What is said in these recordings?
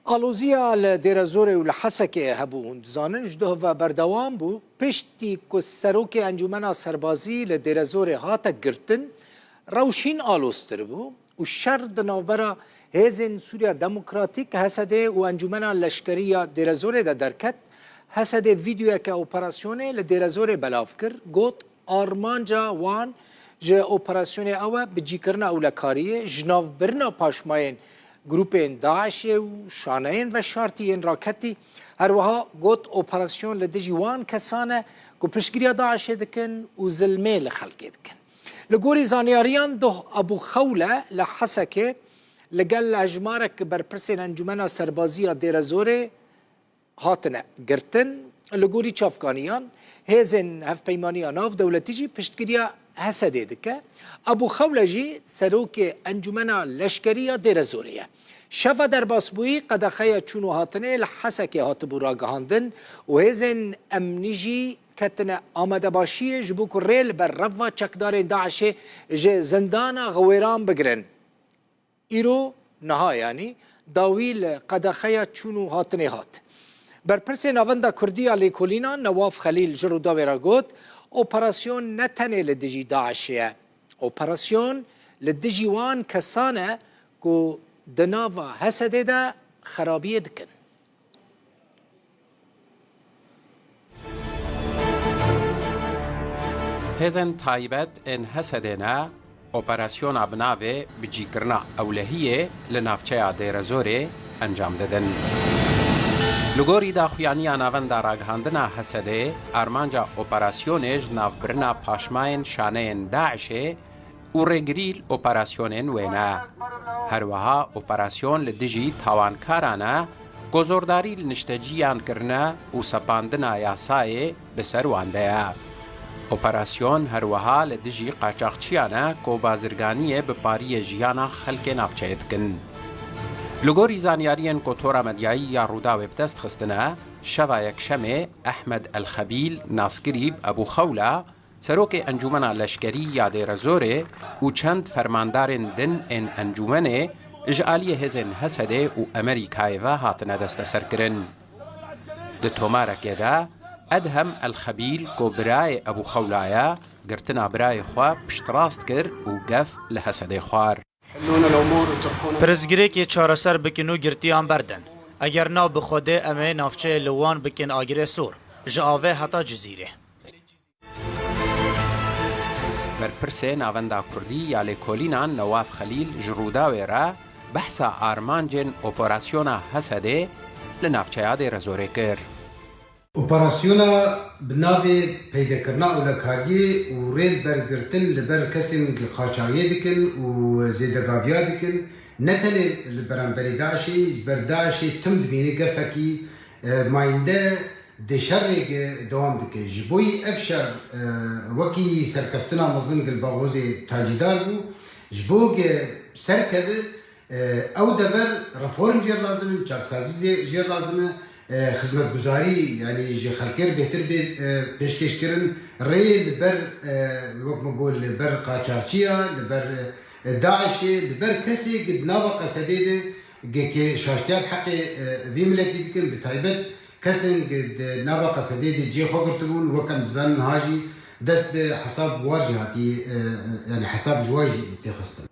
آلوزیا لدیر زوری و لحسکه هبون زانن جده و بردوام بو پشتی که سروک انجمن سربازی لدیر زوری هاتا گرتن روشین آلوستر بو و شرد نوبرا هزین سوریا دموکراتیک حسده و انجمن لشکری دیر زوری دا درکت حسده ویدیو که اپراسیونه لدیر زوری بلاف کر گوت آرمانجا وان جه اپراسیونه اوه بجی کرنا اولکاریه جناف برنا پاشماین گروپین داعش و شانین و شارتین راکتی هر وها گوت اپراسیون لدیجی وان کسانه که پشگیری داعش دکن و ظلمه لخلقی دکن لگوری زانیاریان ده ابو خوله لحسکه لگل اجمارک برپرسین انجمن سربازی دیر زوره هاتنه گرتن لگوری چافکانیان هزن هف پیمانیان آف دولتی جی پشتگیری حسده دکه ابو خوله جی سروک انجمن لشکری دیر زوریه شفا در باسبوی قدخه چونو هاتنه لحسکه هاتبو را گهاندن و هزن امنی جی کتن آمده باشی جبو که ریل بر رفا چکدار داعش جه زندان غویران بگرن ایرو نها یعنی داویل قدخه چونو هاتنه هات برپرس نوانده کردی لیکولینا نواف خلیل جرو داوی را گوت اپراسیون نتنه لدیجی داعشیه اپراسیون لدیجی وان کسانه که دناوا حسده ده خرابیه دکن هزن تایبت ان حسدنا اپراسیون ابناوه بجیکرنا اولهیه لنافچه دیر زوره انجام دادن. لگوری دا خویانی آنوان دا راگهاندنا حسده ارمانجا اپراسیونش نافبرنا پاشماین شانین داعشه و رگریل اپراسیونین وینا. هر وها اپراسیون لدیجی تاوانکارانه گزورداری لنشتجیان کرنا و سپاندنا یاسای بسر وانده. اپراسیون هر وها لدیجی قاچاقچیانه کو بازرگانیه بپاری جیانا خلک نافچه کن. لگوری زانیارین کو تورا مدیایی یا روداوی بدست خستنه شوا یک شمه احمد الخبیل ناسکریب ابو خوله سروک انجمن لشکری یا دیر زوره و چند فرماندارن دن ان انجمنه اجعالی هزن حسده و امریکای و هاتنه دست سر کرن. ده تومارکه ده ادهم الخبیل کو برای ابو خولایا گرتنا برای خواه پشتراست کر و گف لحسده خوار. پرزگیری که چارەسەر بکن و گرتیان بردن اگر ناو بخوده امه نافچه لوان بکن آگره سور جاوه حتا جزیره برپرسه ناوندا کردی یا لیکولینان نواف خلیل جروداوی را بحثا آرمانجن اپراسیونا حسده لنافچه دیر زوره کر اپراسیونا بناوی پیدا کرنا اولکاریه و ریل برگرتن لبر کسین قاچاقیه دکن و زیدگاویا دکن نتنه لبرانبری داعشی برداعشی تم دبینه گفکی ماینده دشرق دوام دکه جبوی افشار وکی سرکفتنا مزن گلباغوز تاجیدار بو جبوگ سرکبه او دور رفورم جیر لازمه چاکسازی جیر لازمه خدمت گزاری یعنی جه خلکر بهتر پیشکش کردن رید بر وقت مقول بر قاچاقچیا بر داعش بر کسی قد ناوا قصدیده که شاشتیات حق وی ملتی دکن بتایبت کسین قد ناوا قصدیده جه خوگرتبون وکم زن هاجی دست به حساب واجهاتی یعنی حساب جواجی تخستن.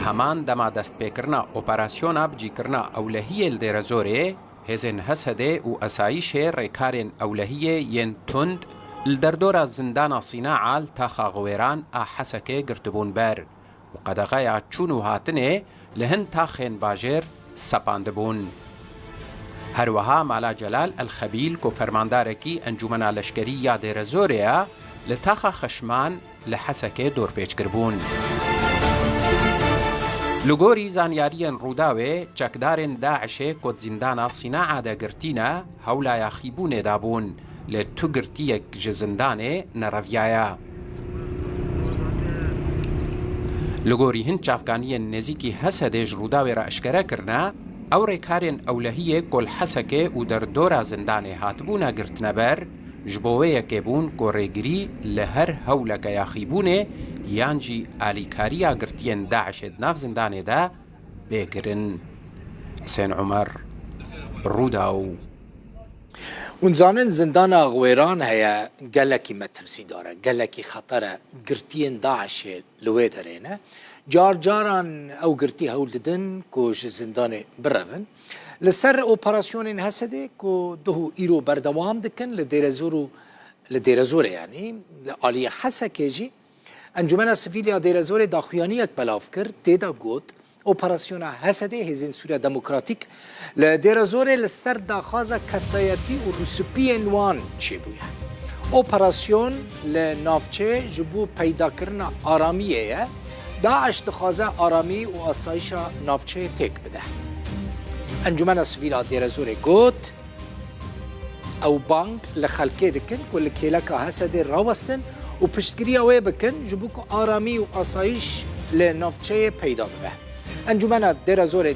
همان دما دست پیکرنا اپراسیونا بجیکرنا اولهیه لدیر زوره هزن حسده و اسایش ریکارین اولهیه ین تند لدردورا زندان صناعال تا خاغویران حسکه گرتبون بر و قدغایا چونو هاتنه لهن تا خین باجر سپاندبون. هر وها مالا جلال الخبیل کو فرماندارکی انجمن لشکری یا دیر زوره لتاخا خشمان لحسکه دور پیچ کربون. لگوری زانیارین روداوی چکدارن داعشه کد زندانا صناعه دا گرتینا هولا یا خیبونه دابون لتو گرتیک جزندانه نرویایا. لگوری هند چافگانی نزیکی حسدش روداوی را اشکره کرنا او ریکارین اولهیه کل حسکه و در دورا زندانه هاتبونا گرتنا بر جبوه که بون که ریگری لهر هولا که یا خیبونه یانجی آلیکاریا گرتین داعش ناف زندانه دا بيقرن حسين عمر الروداو ونزانن زندانا غويران هيا قالكي مترسي دارا قالكي خطرة قرتين داعش لوي دارينا جار جاران او قرتي هولدن كوش زندان برفن لسر اوبراسيون هسده كو دهو ايرو بردوام دكن لديرزور يعني لآلية حسكيجي انجمن سفيليا ديرزور داخويانيك بلاف كر تيدا قوت اوپراسیون هسده هزین سوریا دموکراتیک لدیرزور لسر داخازه کسایتی و رسوپی وان چی بویه اوپراسیون لنافچه جبو پیدا کرنا آرامیه داعش دخوازه آرامی و آسایش نافچه تک بده انجمن سویلا دیرزور گوت او بانک لخلکه دکن کل کلکه هسده راوستن و پشتگیری اوه بکن جبو که آرامی و آسایش لنافچه پیدا بده انجمن دیرزور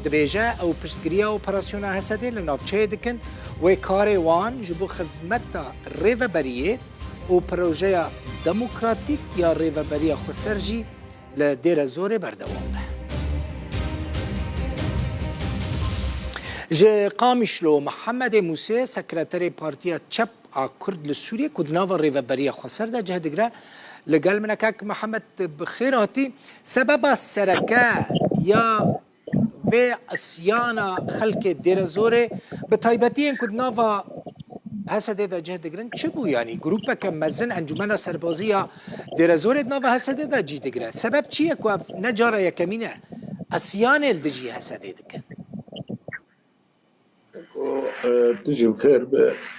دبیجه او پشتگیری اوپراسیون هسده لنافچه دکن و کار وان جبو خدمت ریوبریه و پروژه دموکراتیک یا ریوبریه خسرجی لدیرزور بردوام به جه قامشلو محمد موسی سکرتری پارتیا چپ کرد لسوریه کدناو ریوبریه خسر ده جه دگره لقال منك محمد بخيراتي سبب السركة يا في أسيانا خلق ديرزوري بتايبتين كد نافا هسد إذا جهد قرن شبو يعني جروبا كم مزن أنجمنا سربازية ديرزوري نافا هسد إذا جي دقرا سبب شيء كوا نجارة يا كمينة أسيان الدجي هسد إذا كان تجي بخير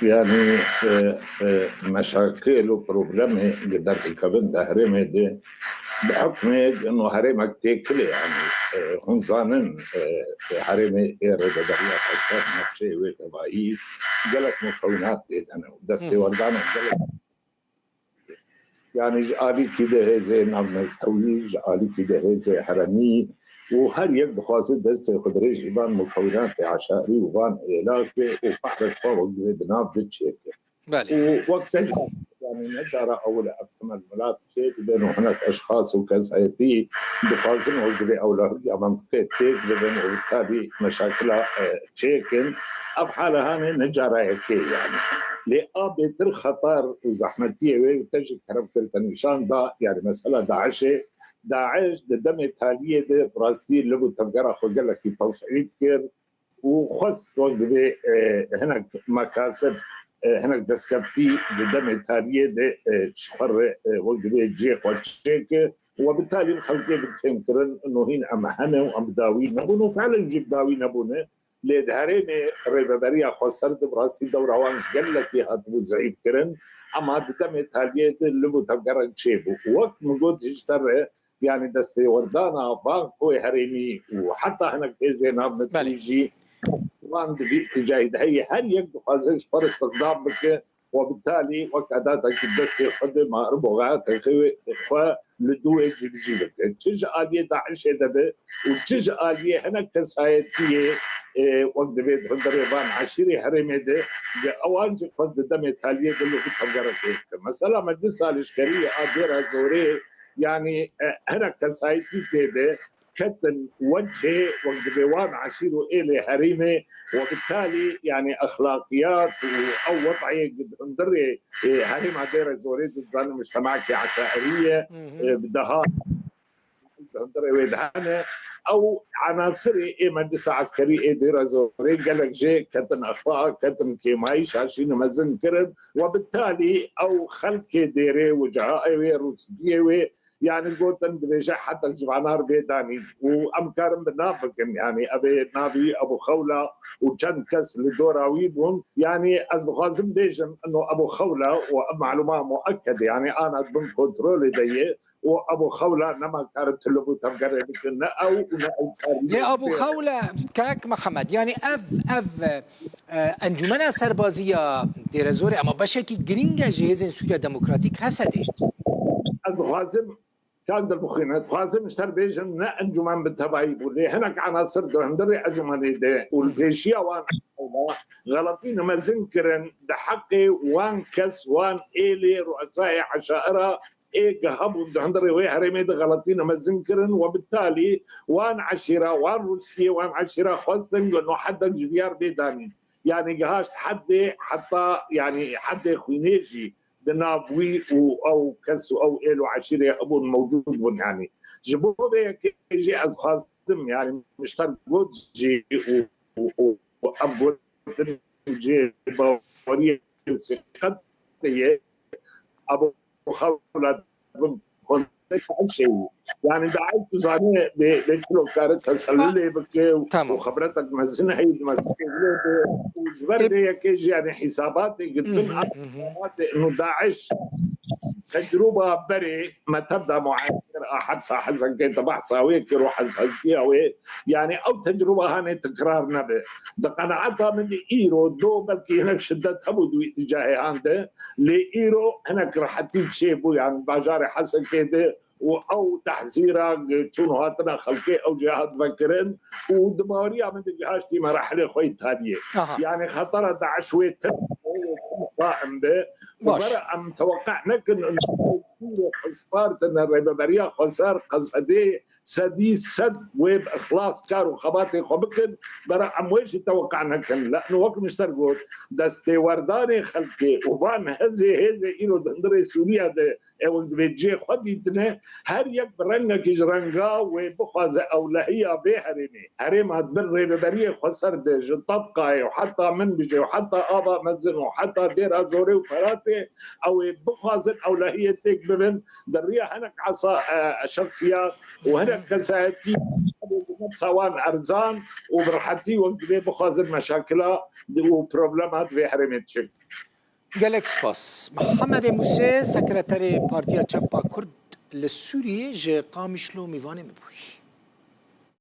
يعني مشاكل وبروبلم قدر الكابن ده هرمي دي بحكم انه هرمك تاكل يعني هم زانن هرمي رجالية خاصة نفسي وتبعي قالك مكونات انا دستي وردانا قالك يعني جالي كده زي نظم التويج جالي كده زي حرمي وهل يقدر خاصة دست خدريج إبان مكونات عشائري وبان علاج وفحر الفوق بناب بالشيء. ووقت يعني ندرى أول أكمل ملاك شيء بينه هناك أشخاص وكسائتي بخاصين وجري أولاد منطقة تيك بينه وبالتالي مشاكل تشيكن أبحالها نجارة كي يعني لأبي الخطر وزحمتية وتجي كربت التنشان دا يعني مسألة داعش دم تالية دي براسيل لغو تبقى خلق لك تصعيد كير وخص وقبي هناك مكاسب هناك دسكبتي دم تالية دي شخر وقبي جيخ وشيك وبالتالي الخلقية بتفهم كرن انه هين ام هنا وام داوي نبونه فعلا نجيب داوي نبونه لدهرين ريبابريا خسر براسي دوروان قال لك يا زعيم كرن اما دم تالية دي لغو تبقى تشيبو وقت موجود يشتري يعني دستي وردانا بانكو هريمي وحتى هناك زينا بتيجي وان باتجاه هي هل يقدر خازش فرص استخدام بك وبالتالي وكاداتك دستي خدمة ربوغات اخوة لدوي بيجي لك تيجي آلية داعش هذا وتيجي آلية هناك كسايتية وقت بيت هندريبان عشيري هريمي ده اوان جي قصد دم تالية اللي في تفجرت مثلا مجلس الاشكالية اديرها زوري يعني هنا كسايتي كده كتن وجهه وقدوان عشيره إلي هريمه وبالتالي يعني أخلاقيات أو وضعية قد اندري هريمة دير زوريد ضد مجتمعك عشائرية بدها اندري ويدهانه أو عناصري مجلس عسكري دير زوريد قال لك جي كتن أخلاق كتن كيمايش عشان مزن كرد وبالتالي أو خلق ديري وجهائي روسبيه يعني قلت بيجي حتى الجبعنار بيداني وامكارم بنافقن يعني ابي نابي ابو خوله وكان كس لدوراويبهم يعني ازغازم بيجن انه ابو خوله ومعلومه مؤكده يعني انا ضمن كنترول دي وابو خوله نما كانت تلفو تمقرر او يا ابو خوله كاك محمد يعني اف انجمنا سربازيه ديرزوري اما بشكي جرينجا جهاز سوريا ديمقراطيك هسدي ازغازم كان المخينات خازم اشتر بيجن نا انجمان بالتبعيب واللي هناك عناصر دهندري اجمالي ده والبيشيا وان غلطين ما زنكرن ده حقي وان كس وان إلي رؤساء عشائرة إيه هبوا هندري وهرمي غلطين مزنكرن وبالتالي وان عشيرة وان روسيا وان عشيرة خاصة إنه حدا جديار بيداني يعني جهاز حتى يعني حد خوينيجي دنافوي او كسو او الو عشيره ابون موجود يعني جبوده كيجي از خاصم يعني مشترك جي وابو جي بوريه سقط ابو خولات شيء يعني دعيت زاني بكلو كارت تسللي بك وخبرتك مزنه هي مزنه وزبرني كيجي يعني حساباتي قلت من انه داعش تجربه بري ما تبدا معاصر حبسه حزن كي تبحثها ويك روح حزنتيها يعني او تجربه هاني تكرار نبي قناعتها من ايرو دو بلكي هناك شده ابو اتجاهي عنده لايرو هناك راح تشيبو يعني باجاري حسن كده او تحذيرا شنو هاتنا خلقي او جهات فكرن ودماريا من جهاشتي مراحل خويت هذه يعني خطرها دعشوي قائم به وبرا متوقع نكن انه خسارة ان الريبابريا خسار قصدي سدي سد ويب اخلاص كارو خباتي خبكن برا ويش توقع نكن لانه وقت مشترقوت دستي ورداني خلقي وفان هزي ايرو دندري سوريا ده او بيجي خديتنا هر يك برنك جرنجا وبخذ اولهيه بهرمي هرم هتبر ريبابريا خسر ده طبقه وحتى من بيجي وحتى ابا مزن وحتى دير ازوري وفراتي او بخذ الاولهيه تك بمن دريا هناك عصا شخصيات وهناك كساتي سواء ارزان وبرحتي وقت بخذ مشاكلها وبروبلمات في حرمتشك gelek spas. محمد موسى سكرتاري بارتيا چپا كرد لسوريا جي قامشلو ميواني مبوي.